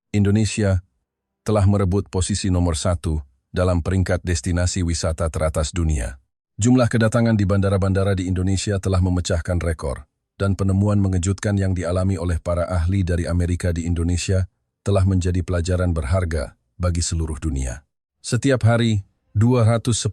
Indonesia telah merebut posisi nomor 1 dalam peringkat destinasi wisata teratas dunia. Jumlah kedatangan di bandara-bandara di Indonesia telah memecahkan rekor, dan penemuan mengejutkan yang dialami oleh para ahli dari Amerika di Indonesia telah menjadi pelajaran berharga bagi seluruh dunia. Setiap hari, 210.000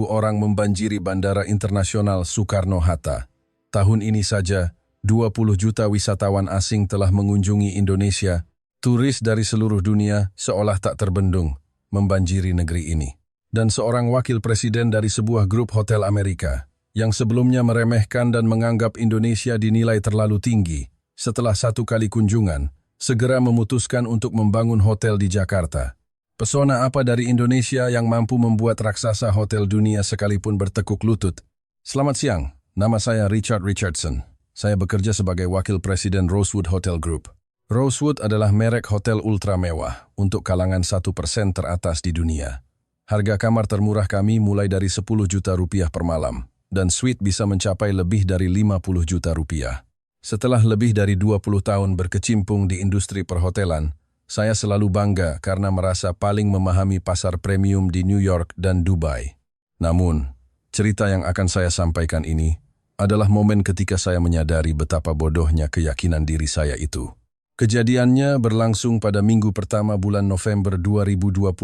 orang membanjiri Bandara Internasional Soekarno-Hatta. Tahun ini saja, 20 juta wisatawan asing telah mengunjungi Indonesia. Turis dari seluruh dunia seolah tak terbendung membanjiri negeri ini. Dan seorang wakil presiden dari sebuah grup hotel Amerika yang sebelumnya meremehkan dan menganggap Indonesia dinilai terlalu tinggi, setelah 1 kali kunjungan, segera memutuskan untuk membangun hotel di Jakarta. Pesona apa dari Indonesia yang mampu membuat raksasa hotel dunia sekalipun bertekuk lutut? Selamat siang, nama saya Richard Richardson. Saya bekerja sebagai wakil presiden Rosewood Hotel Group. Rosewood adalah merek hotel ultra mewah untuk kalangan 1% teratas di dunia. Harga kamar termurah kami mulai dari 10 juta rupiah per malam, dan suite bisa mencapai lebih dari 50 juta rupiah. Setelah lebih dari 20 tahun berkecimpung di industri perhotelan, saya selalu bangga karena merasa paling memahami pasar premium di New York dan Dubai. Namun, cerita yang akan saya sampaikan ini adalah momen ketika saya menyadari betapa bodohnya keyakinan diri saya itu. Kejadiannya berlangsung pada minggu pertama bulan November 2025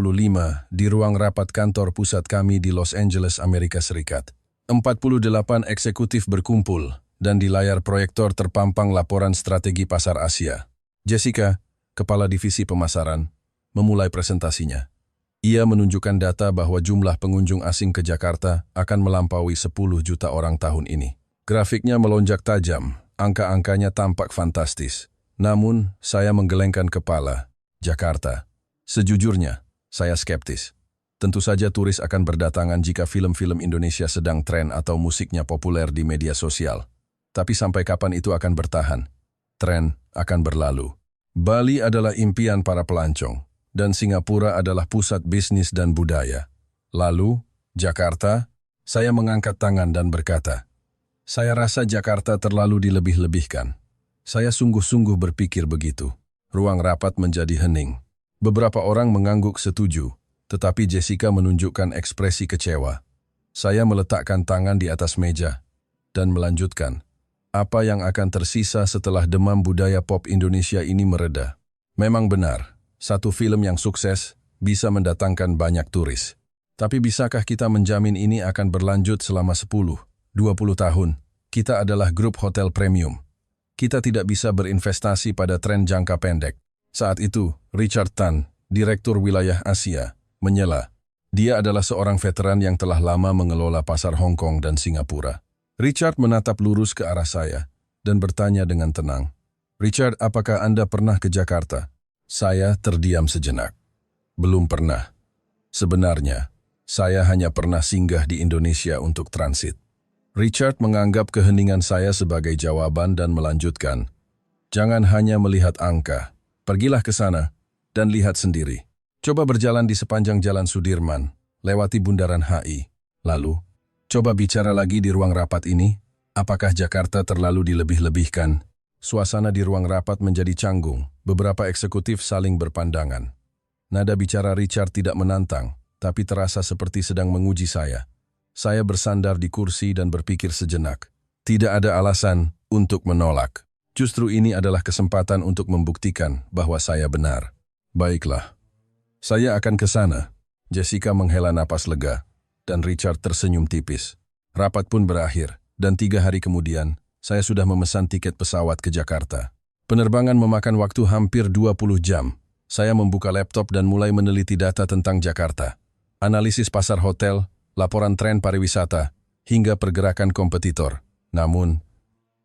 di ruang rapat kantor pusat kami di Los Angeles, Amerika Serikat. 48 eksekutif berkumpul, dan di layar proyektor terpampang laporan strategi pasar Asia. Jessica, kepala divisi pemasaran, memulai presentasinya. Ia menunjukkan data bahwa jumlah pengunjung asing ke Jakarta akan melampaui 10 juta orang tahun ini. Grafiknya melonjak tajam, angka-angkanya tampak fantastis. Namun, saya menggelengkan kepala. Jakarta. Sejujurnya, saya skeptis. Tentu saja turis akan berdatangan jika film-film Indonesia sedang tren atau musiknya populer di media sosial. Tapi sampai kapan itu akan bertahan? Tren akan berlalu. Bali adalah impian para pelancong, dan Singapura adalah pusat bisnis dan budaya. Lalu, Jakarta, saya mengangkat tangan dan berkata, saya rasa Jakarta terlalu dilebih-lebihkan. Saya sungguh-sungguh berpikir begitu. Ruang rapat menjadi hening. Beberapa orang mengangguk setuju, tetapi Jessica menunjukkan ekspresi kecewa. Saya meletakkan tangan di atas meja dan melanjutkan, apa yang akan tersisa setelah demam budaya pop Indonesia ini mereda? Memang benar, satu film yang sukses bisa mendatangkan banyak turis. Tapi bisakah kita menjamin ini akan berlanjut selama 10, 20 tahun? Kita adalah grup hotel premium. Kita tidak bisa berinvestasi pada tren jangka pendek. Saat itu, Richard Tan, Direktur Wilayah Asia, menyela. Dia adalah seorang veteran yang telah lama mengelola pasar Hong Kong dan Singapura. Richard menatap lurus ke arah saya dan bertanya dengan tenang. Richard, apakah Anda pernah ke Jakarta? Saya terdiam sejenak. Belum pernah. Sebenarnya, saya hanya pernah singgah di Indonesia untuk transit. Richard menganggap keheningan saya sebagai jawaban dan melanjutkan. Jangan hanya melihat angka. Pergilah ke sana dan lihat sendiri. Coba berjalan di sepanjang Jalan Sudirman, lewati Bundaran HI. Lalu, coba bicara lagi di ruang rapat ini. Apakah Jakarta terlalu dilebih-lebihkan? Suasana di ruang rapat menjadi canggung. Beberapa eksekutif saling berpandangan. Nada bicara Richard tidak menantang, tapi terasa seperti sedang menguji saya. Saya bersandar di kursi dan berpikir sejenak. Tidak ada alasan untuk menolak. Justru ini adalah kesempatan untuk membuktikan bahwa saya benar. Baiklah. Saya akan ke sana. Jessica menghela napas lega, dan Richard tersenyum tipis. Rapat pun berakhir, dan 3 hari kemudian, saya sudah memesan tiket pesawat ke Jakarta. Penerbangan memakan waktu hampir 20 jam. Saya membuka laptop dan mulai meneliti data tentang Jakarta. Analisis pasar hotel, laporan tren pariwisata, hingga pergerakan kompetitor. Namun,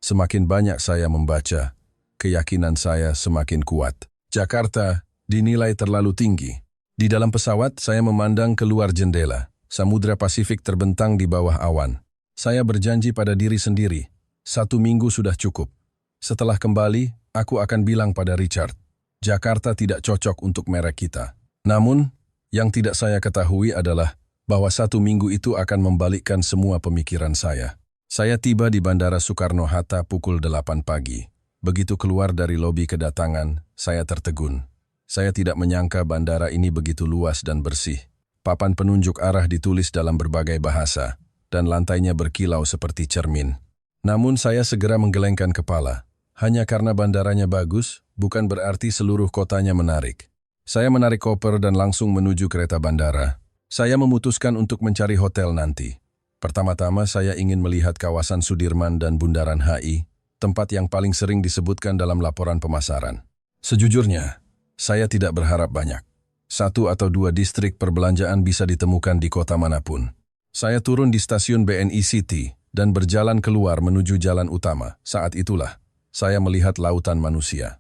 semakin banyak saya membaca, keyakinan saya semakin kuat. Jakarta dinilai terlalu tinggi. Di dalam pesawat, saya memandang keluar jendela. Samudra Pasifik terbentang di bawah awan. Saya berjanji pada diri sendiri, 1 minggu sudah cukup. Setelah kembali, aku akan bilang pada Richard, Jakarta tidak cocok untuk merek kita. Namun, yang tidak saya ketahui adalah bahwa 1 minggu itu akan membalikkan semua pemikiran saya. Saya tiba di Bandara Soekarno-Hatta pukul 8 pagi. Begitu keluar dari lobi kedatangan, saya tertegun. Saya tidak menyangka bandara ini begitu luas dan bersih. Papan penunjuk arah ditulis dalam berbagai bahasa, dan lantainya berkilau seperti cermin. Namun saya segera menggelengkan kepala. Hanya karena bandaranya bagus, bukan berarti seluruh kotanya menarik. Saya menarik koper dan langsung menuju kereta bandara. Saya memutuskan untuk mencari hotel nanti. Pertama-tama saya ingin melihat kawasan Sudirman dan Bundaran HI, tempat yang paling sering disebutkan dalam laporan pemasaran. Sejujurnya, saya tidak berharap banyak. 1 atau 2 distrik perbelanjaan bisa ditemukan di kota manapun. Saya turun di stasiun BNI City dan berjalan keluar menuju jalan utama. Saat itulah, saya melihat lautan manusia.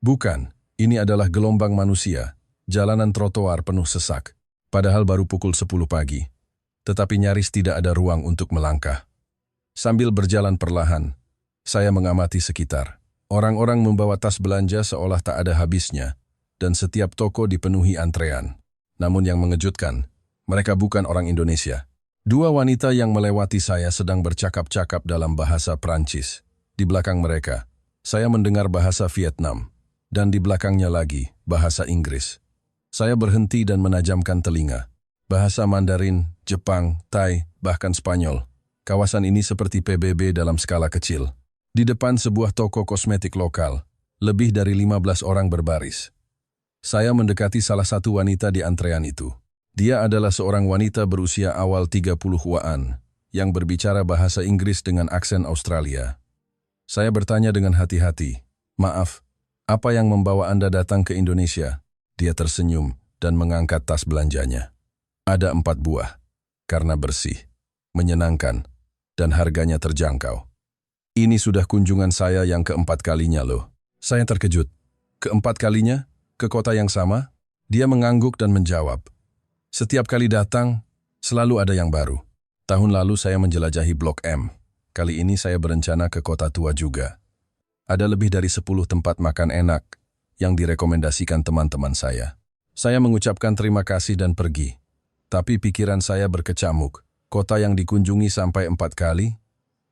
Bukan, ini adalah gelombang manusia, jalanan trotoar penuh sesak. Padahal baru pukul 10 pagi. Tetapi nyaris tidak ada ruang untuk melangkah. Sambil berjalan perlahan, saya mengamati sekitar. Orang-orang membawa tas belanja seolah tak ada habisnya, dan setiap toko dipenuhi antrean. Namun yang mengejutkan, mereka bukan orang Indonesia. 2 wanita yang melewati saya sedang bercakap-cakap dalam bahasa Prancis. Di belakang mereka, saya mendengar bahasa Vietnam, dan di belakangnya lagi, bahasa Inggris. Saya berhenti dan menajamkan telinga. Bahasa Mandarin, Jepang, Thai, bahkan Spanyol. Kawasan ini seperti PBB dalam skala kecil. Di depan sebuah toko kosmetik lokal, lebih dari 15 orang berbaris. Saya mendekati salah satu wanita di antrean itu. Dia adalah seorang wanita berusia awal 30-an, yang berbicara bahasa Inggris dengan aksen Australia. Saya bertanya dengan hati-hati, "Maaf, apa yang membawa Anda datang ke Indonesia?" Dia tersenyum dan mengangkat tas belanjanya. Ada 4 buah, karena bersih, menyenangkan, dan harganya terjangkau. Ini sudah kunjungan saya yang keempat kalinya loh. Saya terkejut. Keempat kalinya? Ke kota yang sama? Dia mengangguk dan menjawab. Setiap kali datang, selalu ada yang baru. Tahun lalu saya menjelajahi Blok M. Kali ini saya berencana ke kota tua juga. Ada lebih dari 10 tempat makan enak yang direkomendasikan teman-teman saya. Saya mengucapkan terima kasih dan pergi. Tapi pikiran saya berkecamuk. Kota yang dikunjungi sampai 4 kali?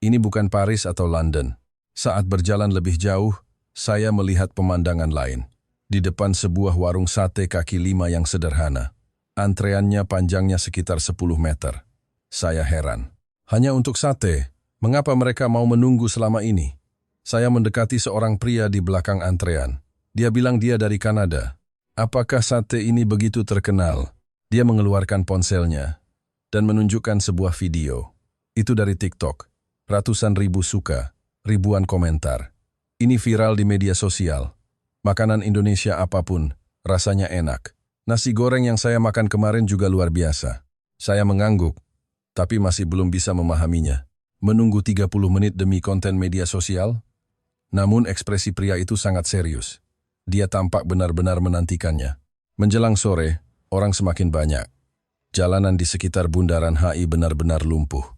Ini bukan Paris atau London. Saat berjalan lebih jauh, saya melihat pemandangan lain. Di depan sebuah warung sate kaki 5 yang sederhana. Antreannya panjangnya sekitar 10 meter. Saya heran. Hanya untuk sate, mengapa mereka mau menunggu selama ini? Saya mendekati seorang pria di belakang antrean. Dia bilang dia dari Kanada. Apakah sate ini begitu terkenal? Dia mengeluarkan ponselnya dan menunjukkan sebuah video. Itu dari TikTok. Ratusan ribu suka, ribuan komentar. Ini viral di media sosial. Makanan Indonesia apapun, rasanya enak. Nasi goreng yang saya makan kemarin juga luar biasa. Saya mengangguk, tapi masih belum bisa memahaminya. Menunggu 30 menit demi konten media sosial? Namun ekspresi pria itu sangat serius. Dia tampak benar-benar menantikannya. Menjelang sore, orang semakin banyak. Jalanan di sekitar Bundaran HI benar-benar lumpuh.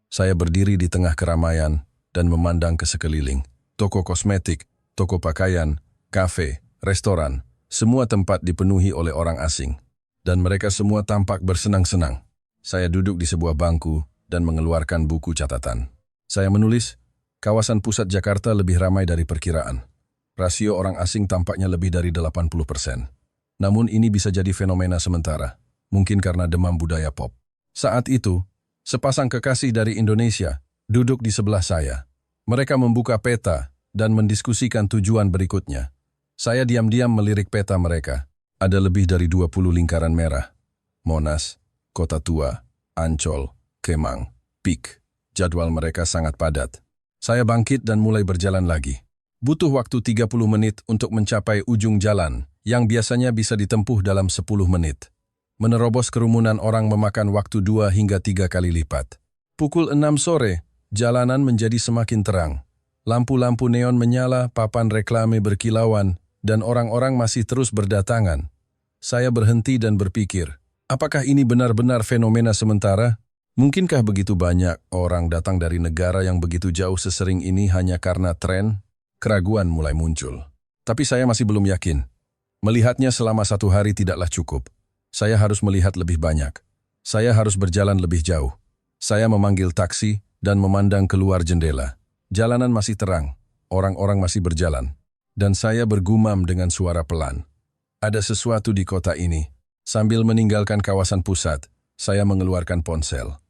Saya berdiri di tengah keramaian dan memandang ke sekeliling. Toko kosmetik, toko pakaian, kafe, restoran, semua tempat dipenuhi oleh orang asing. Dan mereka semua tampak bersenang-senang. Saya duduk di sebuah bangku dan mengeluarkan buku catatan. Saya menulis, kawasan pusat Jakarta lebih ramai dari perkiraan. Rasio orang asing tampaknya lebih dari 80%. Namun ini bisa jadi fenomena sementara, mungkin karena demam budaya pop. Saat itu, sepasang kekasih dari Indonesia duduk di sebelah saya. Mereka membuka peta dan mendiskusikan tujuan berikutnya. Saya diam-diam melirik peta mereka. Ada lebih dari 20 lingkaran merah. Monas, Kota Tua, Ancol, Kemang, Pik. Jadwal mereka sangat padat. Saya bangkit dan mulai berjalan lagi. Butuh waktu 30 menit untuk mencapai ujung jalan, yang biasanya bisa ditempuh dalam 10 menit. Menerobos kerumunan orang memakan waktu 2 hingga 3 kali lipat. Pukul 6 sore, jalanan menjadi semakin terang. Lampu-lampu neon menyala, papan reklame berkilauan, dan orang-orang masih terus berdatangan. Saya berhenti dan berpikir, apakah ini benar-benar fenomena sementara? Mungkinkah begitu banyak orang datang dari negara yang begitu jauh sesering ini hanya karena tren? Keraguan mulai muncul. Tapi saya masih belum yakin. Melihatnya selama 1 hari tidaklah cukup. Saya harus melihat lebih banyak. Saya harus berjalan lebih jauh. Saya memanggil taksi dan memandang keluar jendela. Jalanan masih terang. Orang-orang masih berjalan. Dan saya bergumam dengan suara pelan. Ada sesuatu di kota ini. Sambil meninggalkan kawasan pusat, saya mengeluarkan ponsel.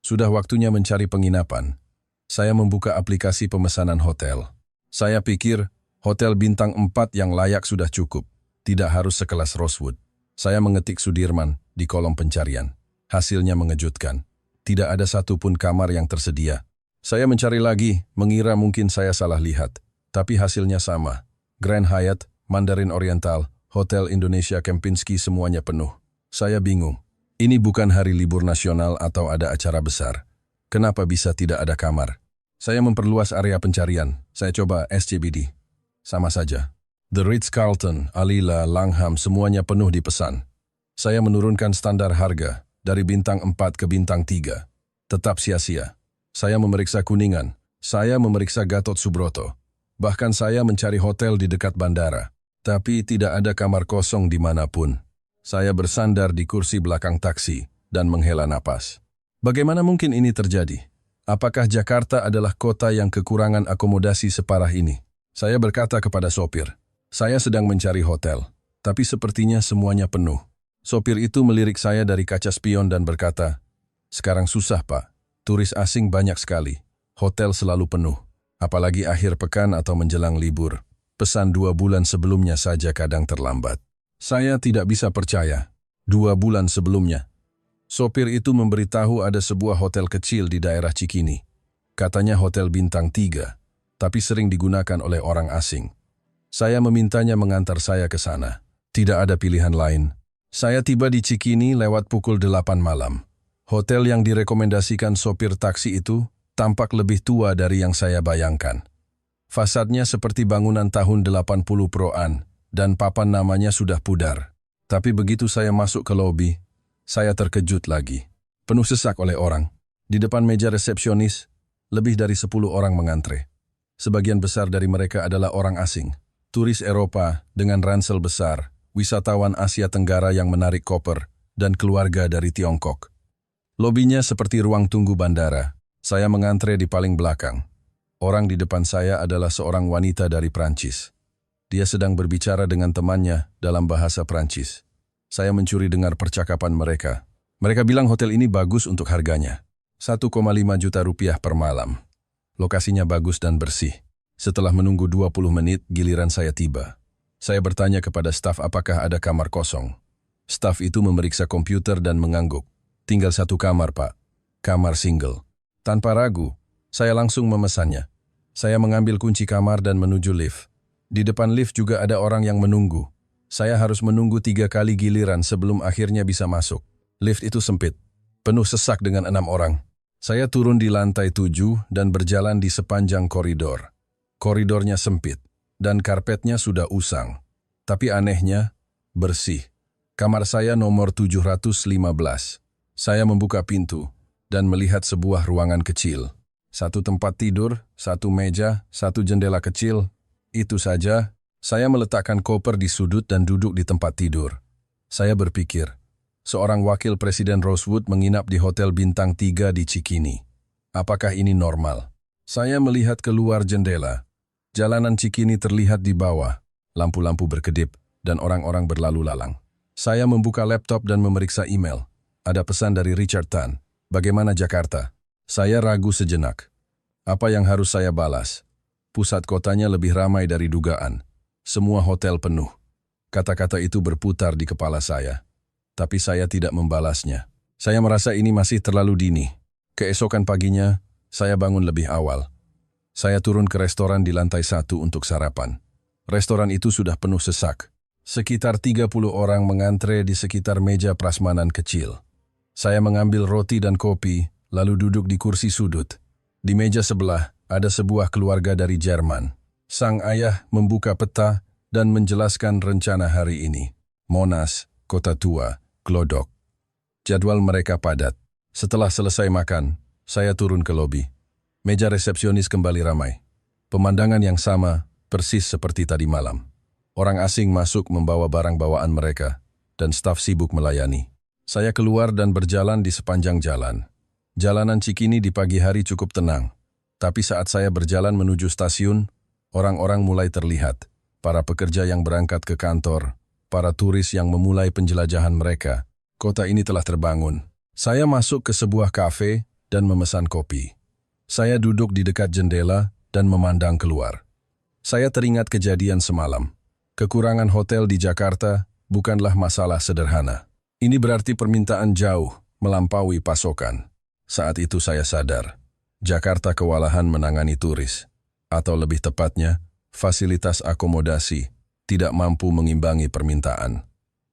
Sudah waktunya mencari penginapan. Saya membuka aplikasi pemesanan hotel. Saya pikir, hotel bintang 4 yang layak sudah cukup. Tidak harus sekelas Rosewood. Saya mengetik Sudirman di kolom pencarian. Hasilnya mengejutkan. Tidak ada satupun kamar yang tersedia. Saya mencari lagi, mengira mungkin saya salah lihat. Tapi hasilnya sama. Grand Hyatt, Mandarin Oriental, Hotel Indonesia Kempinski semuanya penuh. Saya bingung. Ini bukan hari libur nasional atau ada acara besar. Kenapa bisa tidak ada kamar? Saya memperluas area pencarian. Saya coba SCBD. Sama saja. The Ritz-Carlton, Alila, Langham semuanya penuh dipesan. Saya menurunkan standar harga dari bintang 4 ke bintang 3. Tetap sia-sia. Saya memeriksa Kuningan. Saya memeriksa Gatot Subroto. Bahkan saya mencari hotel di dekat bandara. Tapi tidak ada kamar kosong dimanapun. Saya bersandar di kursi belakang taksi dan menghela napas. Bagaimana mungkin ini terjadi? Apakah Jakarta adalah kota yang kekurangan akomodasi separah ini? Saya berkata kepada sopir, saya sedang mencari hotel, tapi sepertinya semuanya penuh. Sopir itu melirik saya dari kaca spion dan berkata, sekarang susah Pak, turis asing banyak sekali, hotel selalu penuh, apalagi akhir pekan atau menjelang libur. Pesan 2 bulan sebelumnya saja kadang terlambat. Saya tidak bisa percaya. 2 bulan sebelumnya. Sopir itu memberitahu ada sebuah hotel kecil di daerah Cikini. Katanya hotel bintang 3, tapi sering digunakan oleh orang asing. Saya memintanya mengantar saya ke sana. Tidak ada pilihan lain. Saya tiba di Cikini lewat pukul 8 malam. Hotel yang direkomendasikan sopir taksi itu tampak lebih tua dari yang saya bayangkan. Fasadnya seperti bangunan tahun 80-an dan papan namanya sudah pudar. Tapi begitu saya masuk ke lobi, saya terkejut lagi. Penuh sesak oleh orang. Di depan meja resepsionis, lebih dari 10 orang mengantre. Sebagian besar dari mereka adalah orang asing. Turis Eropa dengan ransel besar, wisatawan Asia Tenggara yang menarik koper, dan keluarga dari Tiongkok. Lobinya seperti ruang tunggu bandara. Saya mengantre di paling belakang. Orang di depan saya adalah seorang wanita dari Prancis. Dia sedang berbicara dengan temannya dalam bahasa Prancis. Saya mencuri dengar percakapan mereka. Mereka bilang hotel ini bagus untuk harganya. 1,5 juta rupiah per malam. Lokasinya bagus dan bersih. Setelah menunggu 20 menit, giliran saya tiba. Saya bertanya kepada staf apakah ada kamar kosong. Staf itu memeriksa komputer dan mengangguk. Tinggal 1 kamar, Pak. Kamar single. Tanpa ragu, saya langsung memesannya. Saya mengambil kunci kamar dan menuju lift. Di depan lift juga ada orang yang menunggu. Saya harus menunggu 3 kali giliran sebelum akhirnya bisa masuk. Lift itu sempit, penuh sesak dengan 6 orang. Saya turun di lantai 7 dan berjalan di sepanjang koridor. Koridornya sempit, dan karpetnya sudah usang. Tapi anehnya, bersih. Kamar saya nomor 715. Saya membuka pintu dan melihat sebuah ruangan kecil. 1 tempat tidur, 1 meja, 1 jendela kecil. Itu saja. Saya meletakkan koper di sudut dan duduk di tempat tidur. Saya berpikir, seorang wakil Presiden Rosewood menginap di Hotel Bintang 3 di Cikini. Apakah ini normal? Saya melihat keluar jendela. Jalanan Cikini terlihat di bawah. Lampu-lampu berkedip dan orang-orang berlalu lalang. Saya membuka laptop dan memeriksa email. Ada pesan dari Richard Tan. Bagaimana Jakarta? Saya ragu sejenak. Apa yang harus saya balas? Pusat kotanya lebih ramai dari dugaan. Semua hotel penuh. Kata-kata itu berputar di kepala saya. Tapi saya tidak membalasnya. Saya merasa ini masih terlalu dini. Keesokan paginya, saya bangun lebih awal. Saya turun ke restoran di lantai 1 untuk sarapan. Restoran itu sudah penuh sesak. Sekitar 30 orang mengantre di sekitar meja prasmanan kecil. Saya mengambil roti dan kopi, lalu duduk di kursi sudut. Di meja sebelah, ada sebuah keluarga dari Jerman. Sang ayah membuka peta dan menjelaskan rencana hari ini. Monas, Kota Tua, Glodok. Jadwal mereka padat. Setelah selesai makan, saya turun ke lobi. Meja resepsionis kembali ramai. Pemandangan yang sama, persis seperti tadi malam. Orang asing masuk membawa barang bawaan mereka, dan staf sibuk melayani. Saya keluar dan berjalan di sepanjang jalan. Jalanan Cikini di pagi hari cukup tenang. Tapi saat saya berjalan menuju stasiun, orang-orang mulai terlihat. Para pekerja yang berangkat ke kantor, para turis yang memulai penjelajahan mereka. Kota ini telah terbangun. Saya masuk ke sebuah kafe dan memesan kopi. Saya duduk di dekat jendela dan memandang keluar. Saya teringat kejadian semalam. Kekurangan hotel di Jakarta bukanlah masalah sederhana. Ini berarti permintaan jauh melampaui pasokan. Saat itu saya sadar, Jakarta kewalahan menangani turis. Atau lebih tepatnya, fasilitas akomodasi tidak mampu mengimbangi permintaan.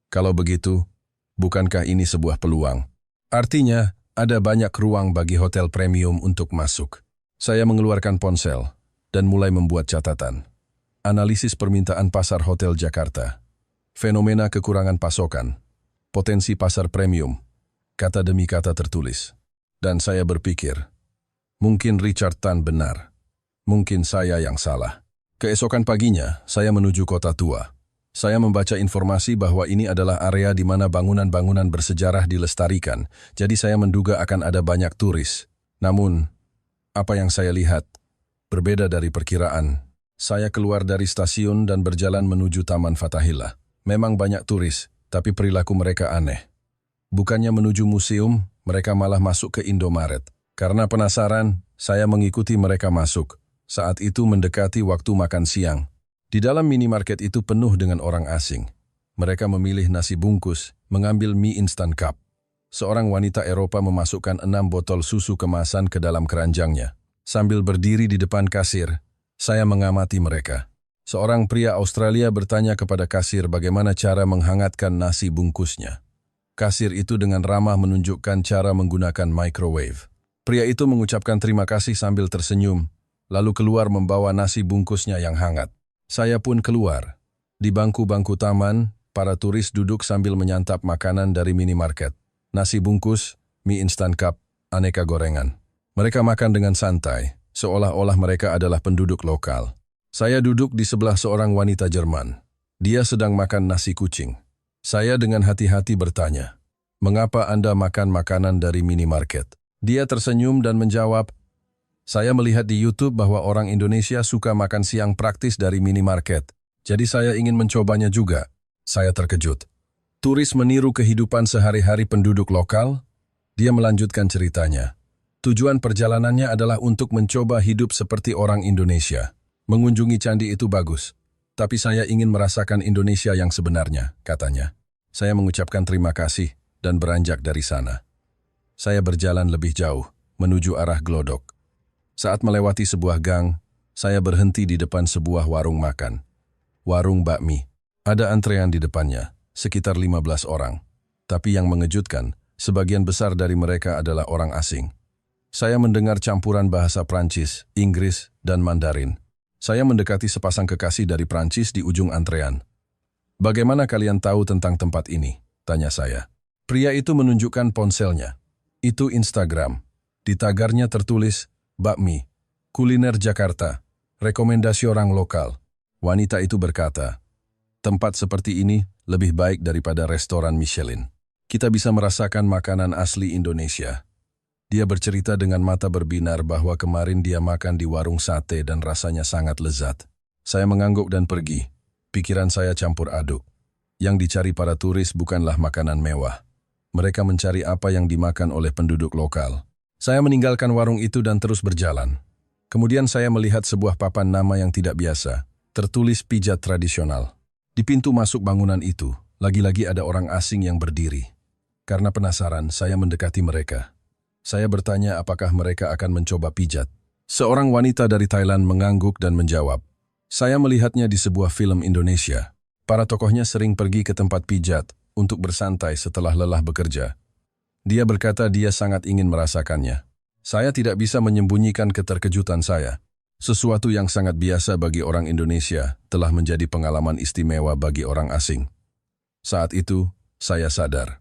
Kalau begitu, bukankah ini sebuah peluang? Artinya, ada banyak ruang bagi hotel premium untuk masuk. Saya mengeluarkan ponsel dan mulai membuat catatan. Analisis permintaan pasar hotel Jakarta. Fenomena kekurangan pasokan. Potensi pasar premium. Kata demi kata tertulis. Dan saya berpikir, mungkin Richard Tan benar. Mungkin saya yang salah. Keesokan paginya, saya menuju Kota Tua. Saya membaca informasi bahwa ini adalah area di mana bangunan-bangunan bersejarah dilestarikan, jadi saya menduga akan ada banyak turis. Namun, apa yang saya lihat berbeda dari perkiraan. Saya keluar dari stasiun dan berjalan menuju Taman Fathahillah. Memang banyak turis, tapi perilaku mereka aneh. Bukannya menuju museum, mereka malah masuk ke Indomaret. Karena penasaran, saya mengikuti mereka masuk. Saat itu mendekati waktu makan siang. Di dalam minimarket itu penuh dengan orang asing. Mereka memilih nasi bungkus, mengambil mie instan cup. Seorang wanita Eropa memasukkan 6 botol susu kemasan ke dalam keranjangnya. Sambil berdiri di depan kasir, saya mengamati mereka. Seorang pria Australia bertanya kepada kasir bagaimana cara menghangatkan nasi bungkusnya. Kasir itu dengan ramah menunjukkan cara menggunakan microwave. Pria itu mengucapkan terima kasih sambil tersenyum, lalu keluar membawa nasi bungkusnya yang hangat. Saya pun keluar. Di bangku-bangku taman, para turis duduk sambil menyantap makanan dari minimarket. Nasi bungkus, mie instan cup, aneka gorengan. Mereka makan dengan santai, seolah-olah mereka adalah penduduk lokal. Saya duduk di sebelah seorang wanita Jerman. Dia sedang makan nasi kucing. Saya dengan hati-hati bertanya, "Mengapa Anda makan makanan dari minimarket?" Dia tersenyum dan menjawab, "Saya melihat di YouTube bahwa orang Indonesia suka makan siang praktis dari minimarket. Jadi saya ingin mencobanya juga." Saya terkejut. Turis meniru kehidupan sehari-hari penduduk lokal? Dia melanjutkan ceritanya. Tujuan perjalanannya adalah untuk mencoba hidup seperti orang Indonesia. Mengunjungi candi itu bagus, tapi saya ingin merasakan Indonesia yang sebenarnya, katanya. Saya mengucapkan terima kasih dan beranjak dari sana. Saya berjalan lebih jauh, menuju arah Glodok. Saat melewati sebuah gang, saya berhenti di depan sebuah warung makan. Warung bakmi. Ada antrean di depannya, sekitar 15 orang. Tapi yang mengejutkan, sebagian besar dari mereka adalah orang asing. Saya mendengar campuran bahasa Prancis, Inggris, dan Mandarin. Saya mendekati sepasang kekasih dari Prancis di ujung antrean. "Bagaimana kalian tahu tentang tempat ini?" tanya saya. Pria itu menunjukkan ponselnya. Itu Instagram. Di tagarnya tertulis, "Bakmi, kuliner Jakarta, rekomendasi orang lokal." Wanita itu berkata, "Tempat seperti ini lebih baik daripada restoran Michelin. Kita bisa merasakan makanan asli Indonesia." Dia bercerita dengan mata berbinar bahwa kemarin dia makan di warung sate dan rasanya sangat lezat. Saya mengangguk dan pergi. Pikiran saya campur aduk. Yang dicari para turis bukanlah makanan mewah. Mereka mencari apa yang dimakan oleh penduduk lokal. Saya meninggalkan warung itu dan terus berjalan. Kemudian saya melihat sebuah papan nama yang tidak biasa, tertulis pijat tradisional. Di pintu masuk bangunan itu, lagi-lagi ada orang asing yang berdiri. Karena penasaran, saya mendekati mereka. Saya bertanya apakah mereka akan mencoba pijat. Seorang wanita dari Thailand mengangguk dan menjawab, "Saya melihatnya di sebuah film Indonesia. Para tokohnya sering pergi ke tempat pijat untuk bersantai setelah lelah bekerja." Dia berkata dia sangat ingin merasakannya. Saya tidak bisa menyembunyikan keterkejutan saya. Sesuatu yang sangat biasa bagi orang Indonesia telah menjadi pengalaman istimewa bagi orang asing. Saat itu, saya sadar.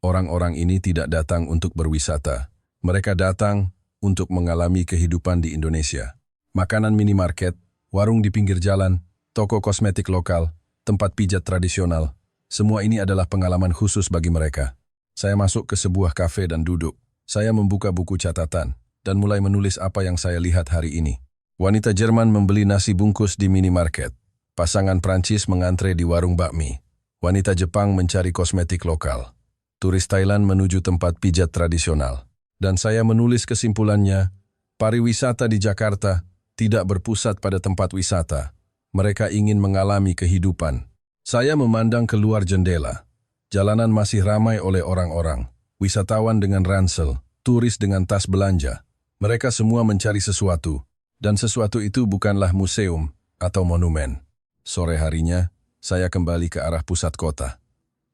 Orang-orang ini tidak datang untuk berwisata. Mereka datang untuk mengalami kehidupan di Indonesia. Makanan minimarket, warung di pinggir jalan, toko kosmetik lokal, tempat pijat tradisional, semua ini adalah pengalaman khusus bagi mereka. Saya masuk ke sebuah kafe dan duduk. Saya membuka buku catatan dan mulai menulis apa yang saya lihat hari ini. Wanita Jerman membeli nasi bungkus di minimarket. Pasangan Prancis mengantre di warung bakmi. Wanita Jepang mencari kosmetik lokal. Turis Thailand menuju tempat pijat tradisional. Dan saya menulis kesimpulannya, pariwisata di Jakarta tidak berpusat pada tempat wisata. Mereka ingin mengalami kehidupan. Saya memandang keluar jendela. Jalanan masih ramai oleh orang-orang. Wisatawan dengan ransel, turis dengan tas belanja. Mereka semua mencari sesuatu. Dan sesuatu itu bukanlah museum atau monumen. Sore harinya, saya kembali ke arah pusat kota.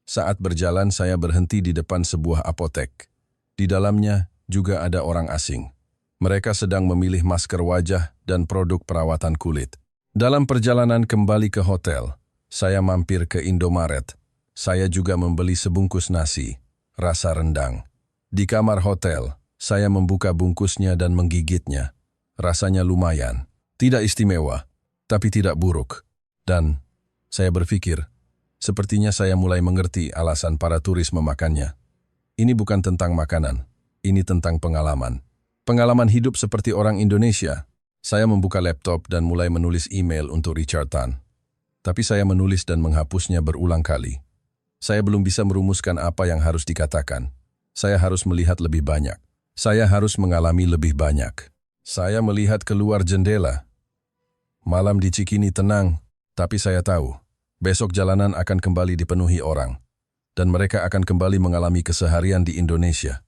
Saat berjalan, saya berhenti di depan sebuah apotek. Di dalamnya juga ada orang asing. Mereka sedang memilih masker wajah dan produk perawatan kulit. Dalam perjalanan kembali ke hotel, saya mampir ke Indomaret. Saya juga membeli sebungkus nasi, rasa rendang. Di kamar hotel, saya membuka bungkusnya dan menggigitnya. Rasanya lumayan. Tidak istimewa, tapi tidak buruk. Dan saya berpikir, sepertinya saya mulai mengerti alasan para turis memakannya. Ini bukan tentang makanan, ini tentang pengalaman. Pengalaman hidup seperti orang Indonesia. Saya membuka laptop dan mulai menulis email untuk Richard Tan. Tapi saya menulis dan menghapusnya berulang kali. Saya belum bisa merumuskan apa yang harus dikatakan. Saya harus melihat lebih banyak. Saya harus mengalami lebih banyak. Saya melihat keluar jendela. Malam di Cikini tenang, tapi saya tahu, besok jalanan akan kembali dipenuhi orang. Dan mereka akan kembali mengalami keseharian di Indonesia.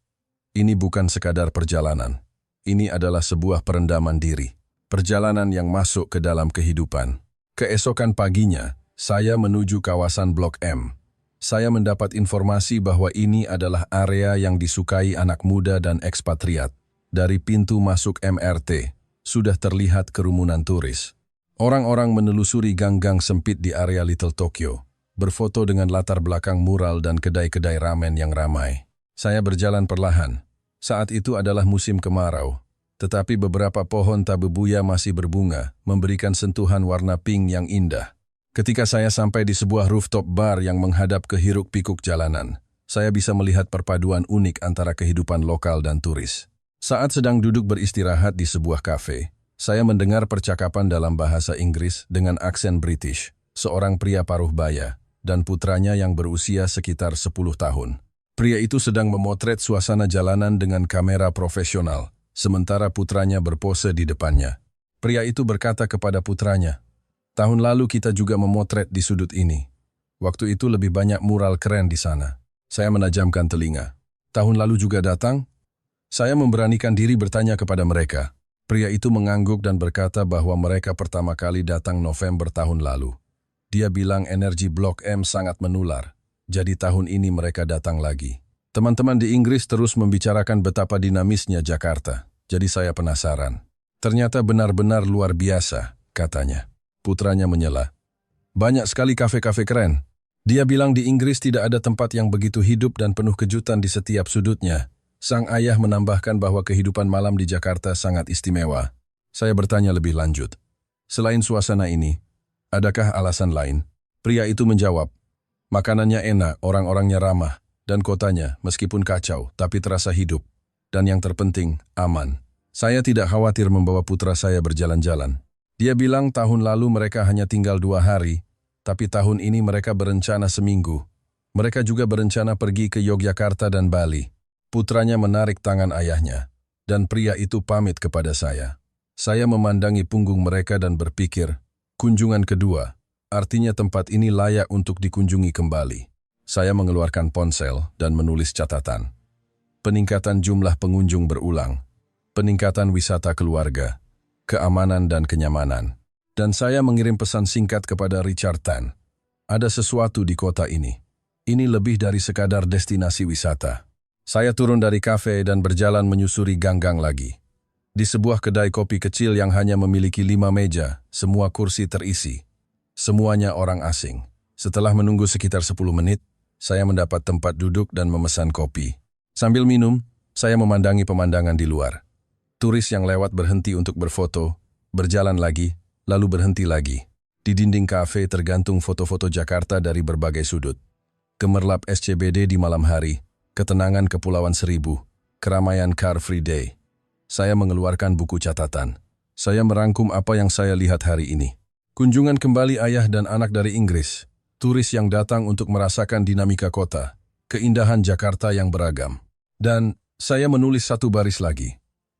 Ini bukan sekadar perjalanan. Ini adalah sebuah perendaman diri. Perjalanan yang masuk ke dalam kehidupan. Keesokan paginya, saya menuju kawasan Blok M. Saya mendapat informasi bahwa ini adalah area yang disukai anak muda dan ekspatriat. Dari pintu masuk MRT, sudah terlihat kerumunan turis. Orang-orang menelusuri gang-gang sempit di area Little Tokyo, berfoto dengan latar belakang mural dan kedai-kedai ramen yang ramai. Saya berjalan perlahan. Saat itu adalah musim kemarau, tetapi beberapa pohon tabebuya masih berbunga, memberikan sentuhan warna pink yang indah. Ketika saya sampai di sebuah rooftop bar yang menghadap ke hiruk-pikuk jalanan, saya bisa melihat perpaduan unik antara kehidupan lokal dan turis. Saat sedang duduk beristirahat di sebuah kafe, saya mendengar percakapan dalam bahasa Inggris dengan aksen British, seorang pria paruh baya, dan putranya yang berusia sekitar 10 tahun. Pria itu sedang memotret suasana jalanan dengan kamera profesional, sementara putranya berpose di depannya. Pria itu berkata kepada putranya, "Tahun lalu kita juga memotret di sudut ini. Waktu itu lebih banyak mural keren di sana." Saya menajamkan telinga. "Tahun lalu juga datang?" Saya memberanikan diri bertanya kepada mereka. Pria itu mengangguk dan berkata bahwa mereka pertama kali datang November tahun lalu. Dia bilang energi Blok M sangat menular, jadi tahun ini mereka datang lagi. Teman-teman di Inggris terus membicarakan betapa dinamisnya Jakarta, jadi saya penasaran. "Ternyata benar-benar luar biasa," katanya. Putranya menyela. "Banyak sekali kafe-kafe keren." Dia bilang di Inggris tidak ada tempat yang begitu hidup dan penuh kejutan di setiap sudutnya. Sang ayah menambahkan bahwa kehidupan malam di Jakarta sangat istimewa. Saya bertanya lebih lanjut. "Selain suasana ini, adakah alasan lain?" Pria itu menjawab, "Makanannya enak, orang-orangnya ramah, dan kotanya, meskipun kacau, tapi terasa hidup. Dan yang terpenting, aman. Saya tidak khawatir membawa putra saya berjalan-jalan." Dia bilang tahun lalu mereka hanya tinggal 2 hari, tapi tahun ini mereka berencana seminggu. Mereka juga berencana pergi ke Yogyakarta dan Bali. Putranya menarik tangan ayahnya, dan pria itu pamit kepada saya. Saya memandangi punggung mereka dan berpikir, kunjungan kedua, artinya tempat ini layak untuk dikunjungi kembali. Saya mengeluarkan ponsel dan menulis catatan. Peningkatan jumlah pengunjung berulang, peningkatan wisata keluarga, keamanan dan kenyamanan. Dan saya mengirim pesan singkat kepada Richard Tan. Ada sesuatu di kota ini. Ini lebih dari sekadar destinasi wisata. Saya turun dari kafe dan berjalan menyusuri gang-gang lagi. Di sebuah kedai kopi kecil yang hanya memiliki 5 meja, semua kursi terisi. Semuanya orang asing. Setelah menunggu sekitar 10 menit, saya mendapat tempat duduk dan memesan kopi. Sambil minum, saya memandangi pemandangan di luar. Turis yang lewat berhenti untuk berfoto, berjalan lagi, lalu berhenti lagi. Di dinding kafe tergantung foto-foto Jakarta dari berbagai sudut. Gemerlap SCBD di malam hari, ketenangan Kepulauan Seribu, keramaian Car Free Day. Saya mengeluarkan buku catatan. Saya merangkum apa yang saya lihat hari ini. Kunjungan kembali ayah dan anak dari Inggris. turis yang datang untuk merasakan dinamika kota, keindahan Jakarta yang beragam. Dan saya menulis satu baris lagi.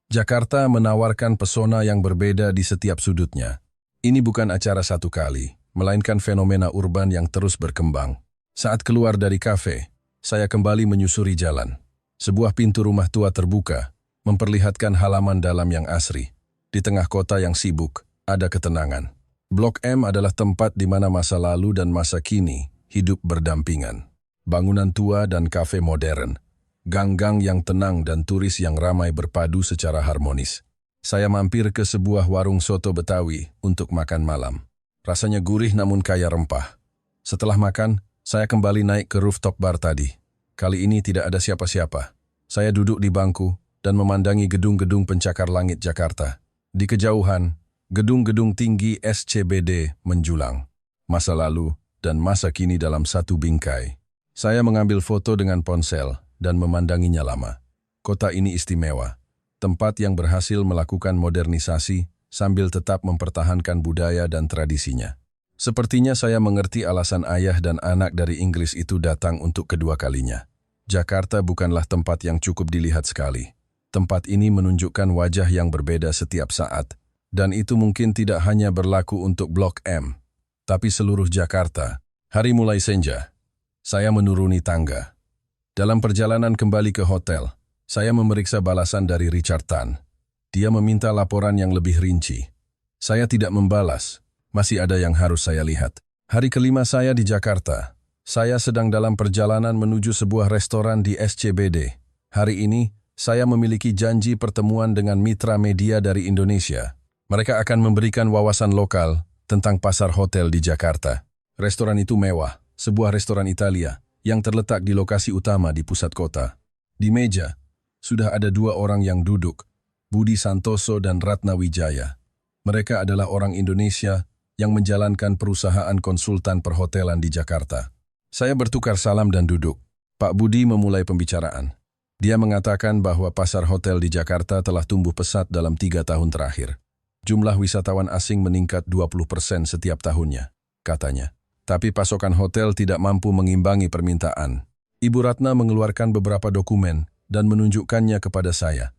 Jakarta menawarkan pesona yang berbeda di setiap sudutnya. Ini bukan acara satu kali, melainkan fenomena urban yang terus berkembang. Saat keluar dari kafe, saya kembali menyusuri jalan. Sebuah pintu rumah tua terbuka, memperlihatkan halaman dalam yang asri. Di tengah kota yang sibuk, ada ketenangan. Blok M adalah tempat di mana masa lalu dan masa kini hidup berdampingan. Bangunan tua dan kafe modern, gang-gang yang tenang dan turis yang ramai berpadu secara harmonis. Saya mampir ke sebuah warung soto Betawi untuk makan malam. Rasanya gurih namun kaya rempah. Setelah makan, saya kembali naik ke rooftop bar tadi. Kali ini tidak ada siapa-siapa. Saya duduk di bangku dan memandangi gedung-gedung pencakar langit Jakarta. Di kejauhan, gedung-gedung tinggi SCBD menjulang. Masa lalu dan masa kini dalam satu bingkai. Saya mengambil foto dengan ponsel dan memandanginya lama. Kota ini istimewa. Tempat yang berhasil melakukan modernisasi sambil tetap mempertahankan budaya dan tradisinya. Sepertinya saya mengerti alasan ayah dan anak dari Inggris itu datang untuk kedua kalinya. Jakarta bukanlah tempat yang cukup dilihat sekali. Tempat ini menunjukkan wajah yang berbeda setiap saat, dan itu mungkin tidak hanya berlaku untuk Blok M, tapi seluruh Jakarta. Hari mulai senja. Saya menuruni tangga. Dalam perjalanan kembali ke hotel, saya memeriksa balasan dari Richard Tan. Dia meminta laporan yang lebih rinci. Saya tidak membalas, masih ada yang harus saya lihat. Hari kelima saya di Jakarta. Saya sedang dalam perjalanan menuju sebuah restoran di SCBD. Hari ini, saya memiliki janji pertemuan dengan mitra media dari Indonesia. Mereka akan memberikan wawasan lokal tentang pasar hotel di Jakarta. Restoran itu mewah, sebuah restoran Italia yang terletak di lokasi utama di pusat kota. Di meja, sudah ada dua orang yang duduk, Budi Santoso dan Ratna Wijaya. Mereka adalah orang Indonesia yang menjalankan perusahaan konsultan perhotelan di Jakarta. Saya bertukar salam dan duduk. Pak Budi memulai pembicaraan. Dia mengatakan bahwa pasar hotel di Jakarta telah tumbuh pesat dalam 3 tahun terakhir. Jumlah wisatawan asing meningkat 20% setiap tahunnya, katanya. Tapi pasokan hotel tidak mampu mengimbangi permintaan. Ibu Ratna mengeluarkan beberapa dokumen dan menunjukkannya kepada saya.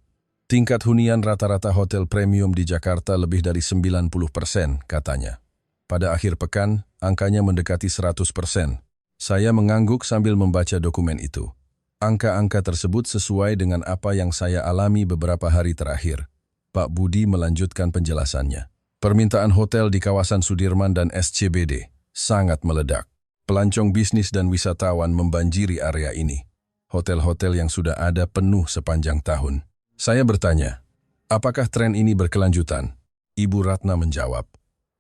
Tingkat hunian rata-rata hotel premium di Jakarta lebih dari 90%, katanya. Pada akhir pekan, angkanya mendekati 100%. Saya mengangguk sambil membaca dokumen itu. Angka-angka tersebut sesuai dengan apa yang saya alami beberapa hari terakhir. Pak Budi melanjutkan penjelasannya. Permintaan hotel di kawasan Sudirman dan SCBD sangat meledak. Pelancong bisnis dan wisatawan membanjiri area ini. Hotel-hotel yang sudah ada penuh sepanjang tahun. Saya bertanya, apakah tren ini berkelanjutan? Ibu Ratna menjawab,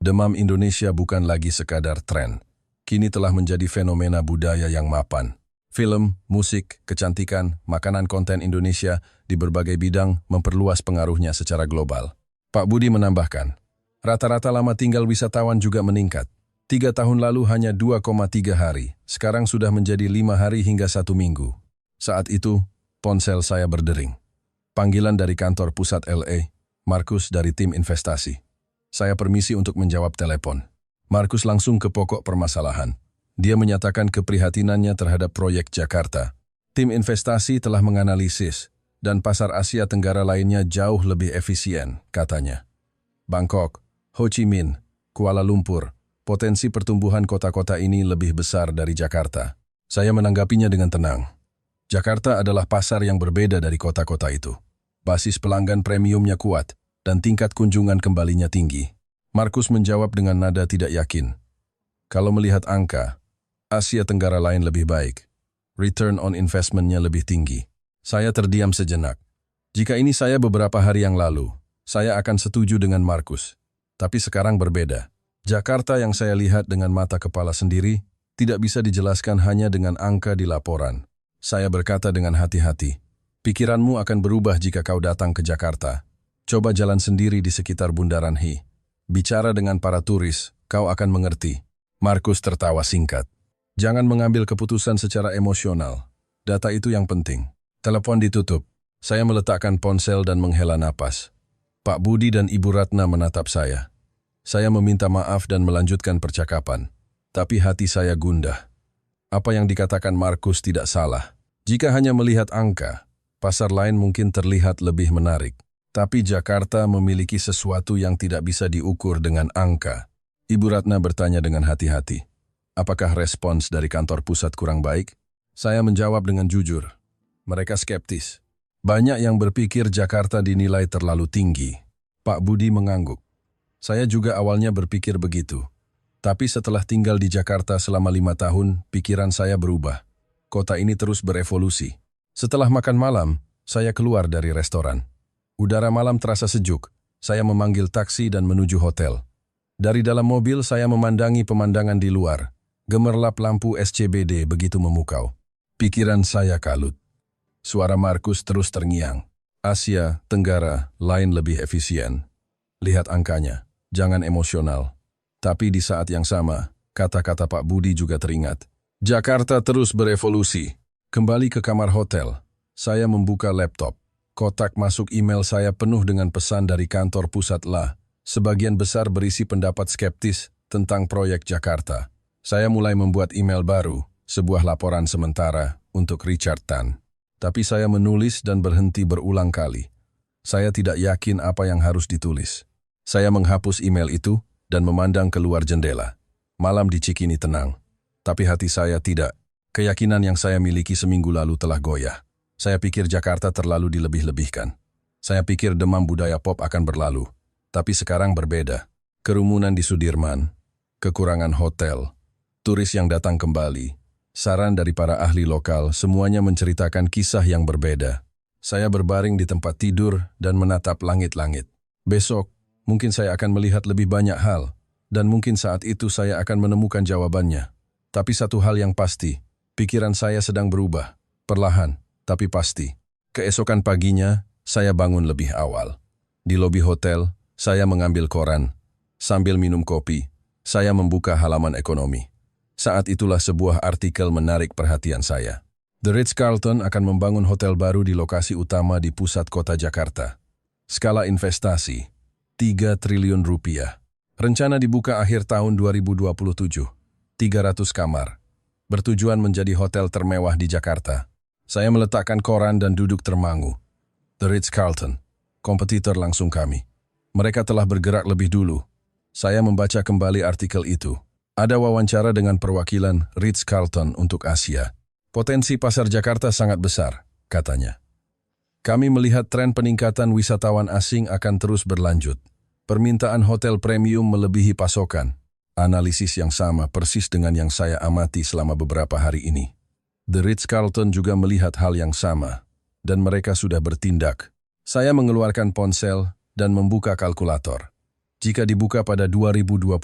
demam Indonesia bukan lagi sekadar tren. Kini telah menjadi fenomena budaya yang mapan. Film, musik, kecantikan, makanan konten Indonesia di berbagai bidang memperluas pengaruhnya secara global. Pak Budi menambahkan, rata-rata lama tinggal wisatawan juga meningkat. 3 tahun lalu hanya 2,3 hari, sekarang sudah menjadi 5 hari hingga 1 minggu. Saat itu, ponsel saya berdering. Panggilan dari kantor pusat LA, Markus dari tim investasi. Saya permisi untuk menjawab telepon. Markus langsung ke pokok permasalahan. Dia menyatakan keprihatinannya terhadap proyek Jakarta. Tim investasi telah menganalisis, dan pasar Asia Tenggara lainnya jauh lebih efisien, katanya. Bangkok, Ho Chi Minh, Kuala Lumpur, potensi pertumbuhan kota-kota ini lebih besar dari Jakarta. Saya menanggapinya dengan tenang. Jakarta adalah pasar yang berbeda dari kota-kota itu. Basis pelanggan premiumnya kuat, dan tingkat kunjungan kembalinya tinggi. Markus menjawab dengan nada tidak yakin. Kalau melihat angka, Asia Tenggara lain lebih baik. Return on investment-nya lebih tinggi. Saya terdiam sejenak. Jika ini saya beberapa hari yang lalu, saya akan setuju dengan Markus. Tapi sekarang berbeda. Jakarta yang saya lihat dengan mata kepala sendiri tidak bisa dijelaskan hanya dengan angka di laporan. Saya berkata dengan hati-hati, pikiranmu akan berubah jika kau datang ke Jakarta. Coba jalan sendiri di sekitar Bundaran HI. Bicara dengan para turis, kau akan mengerti. Markus tertawa singkat. Jangan mengambil keputusan secara emosional. Data itu yang penting. Telepon ditutup. Saya meletakkan ponsel dan menghela napas. Pak Budi dan Ibu Ratna menatap saya. Saya meminta maaf dan melanjutkan percakapan. Tapi hati saya gundah. Apa yang dikatakan Markus tidak salah. Jika hanya melihat angka, pasar lain mungkin terlihat lebih menarik. Tapi Jakarta memiliki sesuatu yang tidak bisa diukur dengan angka. Ibu Ratna bertanya dengan hati-hati. Apakah respons dari kantor pusat kurang baik? Saya menjawab dengan jujur. Mereka skeptis. Banyak yang berpikir Jakarta dinilai terlalu tinggi. Pak Budi mengangguk. Saya juga awalnya berpikir begitu. Tapi setelah tinggal di Jakarta selama 5 tahun, pikiran saya berubah. Kota ini terus berevolusi. Setelah makan malam, saya keluar dari restoran. Udara malam terasa sejuk. Saya memanggil taksi dan menuju hotel. Dari dalam mobil saya memandangi pemandangan di luar. Gemerlap lampu SCBD begitu memukau. Pikiran saya kalut. Suara Markus terus terngiang. Asia Tenggara lain lebih efisien. Lihat angkanya, jangan emosional. Tapi di saat yang sama, kata-kata Pak Budi juga teringat. Jakarta terus berevolusi. Kembali ke kamar hotel. Saya membuka laptop. Kotak masuk email saya penuh dengan pesan dari kantor pusat LA. Sebagian besar berisi pendapat skeptis tentang proyek Jakarta. Saya mulai membuat email baru, sebuah laporan sementara untuk Richard Tan. Tapi saya menulis dan berhenti berulang kali. Saya tidak yakin apa yang harus ditulis. Saya menghapus email itu dan memandang keluar jendela. Malam di Cikini tenang. Tapi hati saya tidak. Keyakinan yang saya miliki seminggu lalu telah goyah. Saya pikir Jakarta terlalu dilebih-lebihkan. Saya pikir demam budaya pop akan berlalu. Tapi sekarang berbeda. Kerumunan di Sudirman, kekurangan hotel, turis yang datang kembali, saran dari para ahli lokal, semuanya menceritakan kisah yang berbeda. Saya berbaring di tempat tidur dan menatap langit-langit. Besok, mungkin saya akan melihat lebih banyak hal, dan mungkin saat itu saya akan menemukan jawabannya. Tapi satu hal yang pasti, pikiran saya sedang berubah, perlahan, tapi pasti. Keesokan paginya, saya bangun lebih awal. Di lobi hotel, saya mengambil koran. Sambil minum kopi, saya membuka halaman ekonomi. Saat itulah sebuah artikel menarik perhatian saya. The Ritz-Carlton akan membangun hotel baru di lokasi utama di pusat kota Jakarta. Skala investasi, 3 triliun rupiah. Rencana dibuka akhir tahun 2027. 300 kamar. Bertujuan menjadi hotel termewah di Jakarta. Saya meletakkan koran dan duduk termangu. The Ritz-Carlton, kompetitor langsung kami. Mereka telah bergerak lebih dulu. Saya membaca kembali artikel itu. Ada wawancara dengan perwakilan Ritz-Carlton untuk Asia. Potensi pasar Jakarta sangat besar, katanya. Kami melihat tren peningkatan wisatawan asing akan terus berlanjut. Permintaan hotel premium melebihi pasokan. Analisis yang sama persis dengan yang saya amati selama beberapa hari ini. The Ritz-Carlton juga melihat hal yang sama, dan mereka sudah bertindak. Saya mengeluarkan ponsel dan membuka kalkulator. Jika dibuka pada 2027,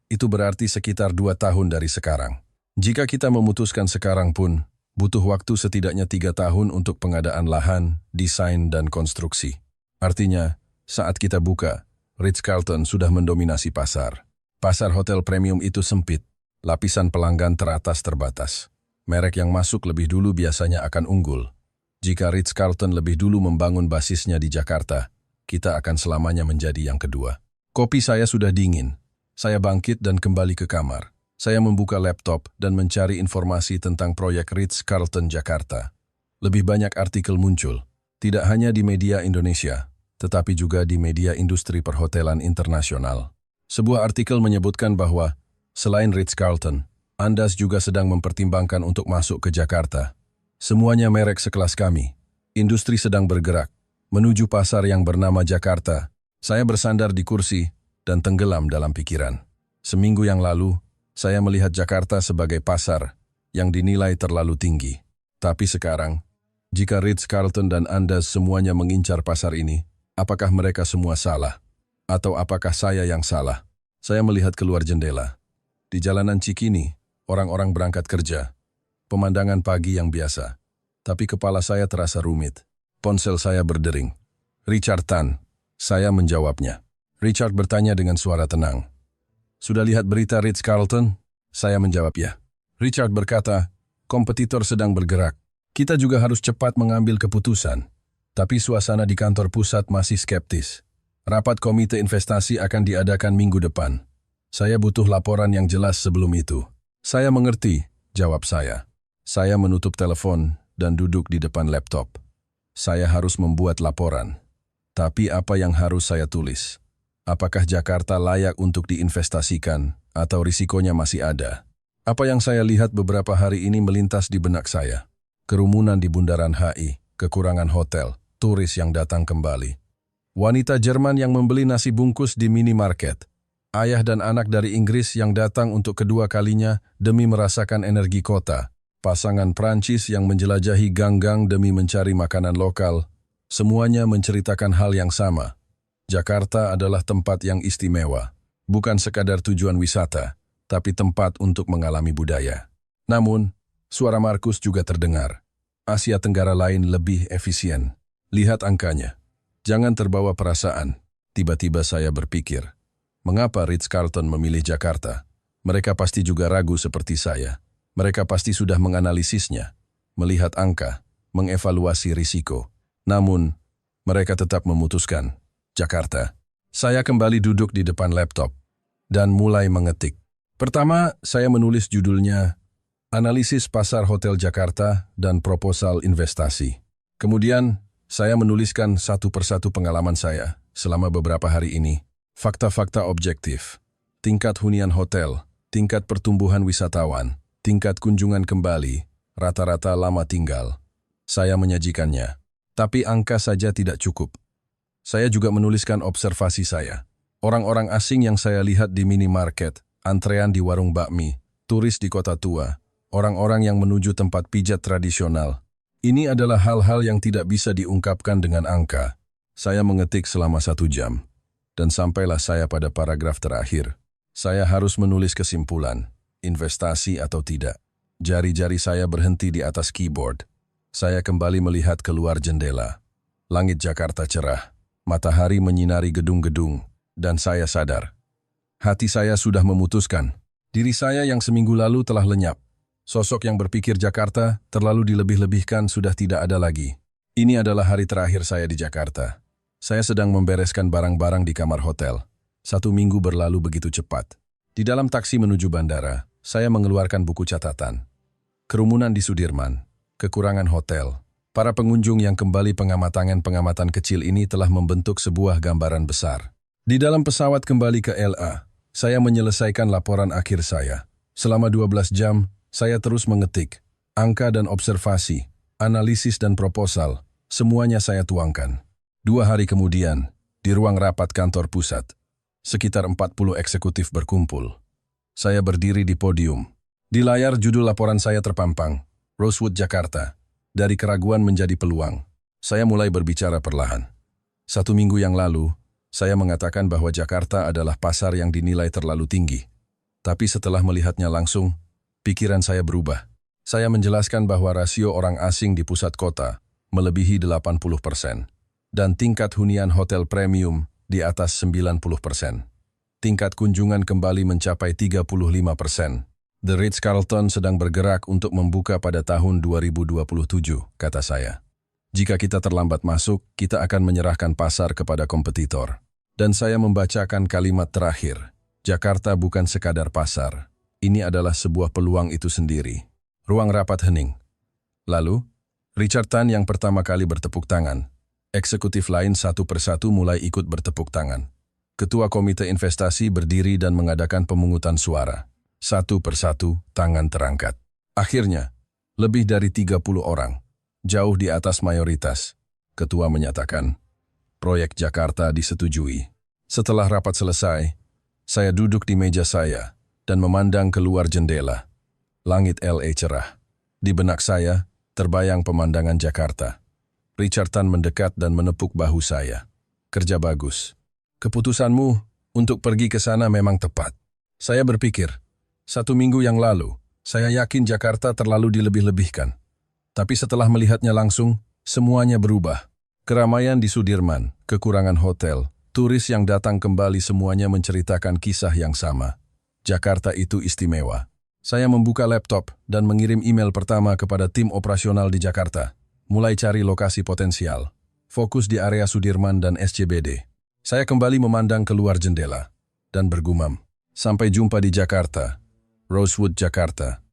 itu berarti sekitar 2 tahun dari sekarang. Jika kita memutuskan sekarang pun, butuh waktu setidaknya 3 tahun untuk pengadaan lahan, desain, dan konstruksi. Artinya, saat kita buka, Ritz-Carlton sudah mendominasi pasar. Pasar hotel premium itu sempit, lapisan pelanggan teratas terbatas. Merek yang masuk lebih dulu biasanya akan unggul. Jika Ritz-Carlton lebih dulu membangun basisnya di Jakarta, kita akan selamanya menjadi yang kedua. Kopi saya sudah dingin. Saya bangkit dan kembali ke kamar. Saya membuka laptop dan mencari informasi tentang proyek Ritz-Carlton Jakarta. Lebih banyak artikel muncul, tidak hanya di media Indonesia, tetapi juga di media industri perhotelan internasional. Sebuah artikel menyebutkan bahwa, selain Ritz-Carlton, Andas juga sedang mempertimbangkan untuk masuk ke Jakarta. Semuanya merek sekelas kami. Industri sedang bergerak menuju pasar yang bernama Jakarta. Saya bersandar di kursi dan tenggelam dalam pikiran. Seminggu yang lalu, saya melihat Jakarta sebagai pasar yang dinilai terlalu tinggi. Tapi sekarang, jika Ritz-Carlton dan Andas semuanya mengincar pasar ini, apakah mereka semua salah? Atau apakah saya yang salah? Saya melihat keluar jendela. Di jalanan Cikini, orang-orang berangkat kerja. Pemandangan pagi yang biasa. Tapi kepala saya terasa rumit. Ponsel saya berdering. Richard Tan. Saya menjawabnya. Richard bertanya dengan suara tenang. Sudah lihat berita Ritz-Carlton? Saya menjawab ya. Richard berkata, kompetitor sedang bergerak. Kita juga harus cepat mengambil keputusan. Tapi suasana di kantor pusat masih skeptis. Rapat komite investasi akan diadakan minggu depan. Saya butuh laporan yang jelas sebelum itu. Saya mengerti, jawab saya. Saya menutup telepon dan duduk di depan laptop. Saya harus membuat laporan. Tapi apa yang harus saya tulis? Apakah Jakarta layak untuk diinvestasikan atau risikonya masih ada? Apa yang saya lihat beberapa hari ini melintas di benak saya. Kerumunan di Bundaran HI, kekurangan hotel, turis yang datang kembali. Wanita Jerman yang membeli nasi bungkus di minimarket. Ayah dan anak dari Inggris yang datang untuk kedua kalinya demi merasakan energi kota. Pasangan Prancis yang menjelajahi gang-gang demi mencari makanan lokal. Semuanya menceritakan hal yang sama. Jakarta adalah tempat yang istimewa. Bukan sekadar tujuan wisata, tapi tempat untuk mengalami budaya. Namun, suara Markus juga terdengar. Asia Tenggara lain lebih efisien. Lihat angkanya. Jangan terbawa perasaan. Tiba-tiba saya berpikir, mengapa Ritz-Carlton memilih Jakarta? Mereka pasti juga ragu seperti saya. Mereka pasti sudah menganalisisnya, melihat angka, mengevaluasi risiko. Namun, mereka tetap memutuskan, Jakarta. Saya kembali duduk di depan laptop dan mulai mengetik. Pertama, saya menulis judulnya, Analisis Pasar Hotel Jakarta dan Proposal Investasi. Kemudian, saya menuliskan satu persatu pengalaman saya selama beberapa hari ini. Fakta-fakta objektif, tingkat hunian hotel, tingkat pertumbuhan wisatawan, tingkat kunjungan kembali, rata-rata lama tinggal. Saya menyajikannya. Tapi angka saja tidak cukup. Saya juga menuliskan observasi saya. Orang-orang asing yang saya lihat di minimarket, antrean di warung bakmi, turis di kota tua, orang-orang yang menuju tempat pijat tradisional. Ini adalah hal-hal yang tidak bisa diungkapkan dengan angka. Saya mengetik selama 1 jam. Dan sampailah saya pada paragraf terakhir. Saya harus menulis kesimpulan, investasi atau tidak. Jari-jari saya berhenti di atas keyboard. Saya kembali melihat keluar jendela. Langit Jakarta cerah. Matahari menyinari gedung-gedung. Dan saya sadar. Hati saya sudah memutuskan. Diri saya yang seminggu lalu telah lenyap. Sosok yang berpikir Jakarta terlalu dilebih-lebihkan sudah tidak ada lagi. Ini adalah hari terakhir saya di Jakarta. Saya sedang membereskan barang-barang di kamar hotel. 1 minggu berlalu begitu cepat. Di dalam taksi menuju bandara, saya mengeluarkan buku catatan. Kerumunan di Sudirman, kekurangan hotel. Para pengunjung yang kembali pengamatan kecil ini telah membentuk sebuah gambaran besar. Di dalam pesawat kembali ke LA, saya menyelesaikan laporan akhir saya. Selama 12 jam, saya terus mengetik. Angka dan observasi, analisis dan proposal, semuanya saya tuangkan. 2 hari kemudian, di ruang rapat kantor pusat, sekitar 40 eksekutif berkumpul. Saya berdiri di podium. Di layar judul laporan saya terpampang, Rosewood Jakarta. Dari keraguan menjadi peluang. Saya mulai berbicara perlahan. 1 minggu yang lalu, saya mengatakan bahwa Jakarta adalah pasar yang dinilai terlalu tinggi. Tapi setelah melihatnya langsung, pikiran saya berubah. Saya menjelaskan bahwa rasio orang asing di pusat kota melebihi 80%. Dan tingkat hunian hotel premium di atas 90%. Tingkat kunjungan kembali mencapai 35%. The Ritz-Carlton sedang bergerak untuk membuka pada tahun 2027, kata saya. Jika kita terlambat masuk, kita akan menyerahkan pasar kepada kompetitor. Dan saya membacakan kalimat terakhir, Jakarta bukan sekadar pasar. Ini adalah sebuah peluang itu sendiri. Ruang rapat hening. Lalu, Richard Tan yang pertama kali bertepuk tangan. Eksekutif lain satu persatu mulai ikut bertepuk tangan. Ketua Komite Investasi berdiri dan mengadakan pemungutan suara. Satu persatu, tangan terangkat. Akhirnya, lebih dari 30 orang, jauh di atas mayoritas. Ketua menyatakan, proyek Jakarta disetujui. Setelah rapat selesai, saya duduk di meja saya dan memandang keluar jendela. Langit LA cerah. Di benak saya, terbayang pemandangan Jakarta. Richard Tan mendekat dan menepuk bahu saya. Kerja bagus. Keputusanmu untuk pergi ke sana memang tepat. Saya berpikir, 1 minggu yang lalu, saya yakin Jakarta terlalu dilebih-lebihkan. Tapi setelah melihatnya langsung, semuanya berubah. Keramaian di Sudirman, kekurangan hotel, turis yang datang kembali semuanya menceritakan kisah yang sama. Jakarta itu istimewa. Saya membuka laptop dan mengirim email pertama kepada tim operasional di Jakarta. Mulai cari lokasi potensial. Fokus di area Sudirman dan SCBD. Saya kembali memandang keluar jendela dan bergumam. Sampai jumpa di Jakarta. Rosewood, Jakarta.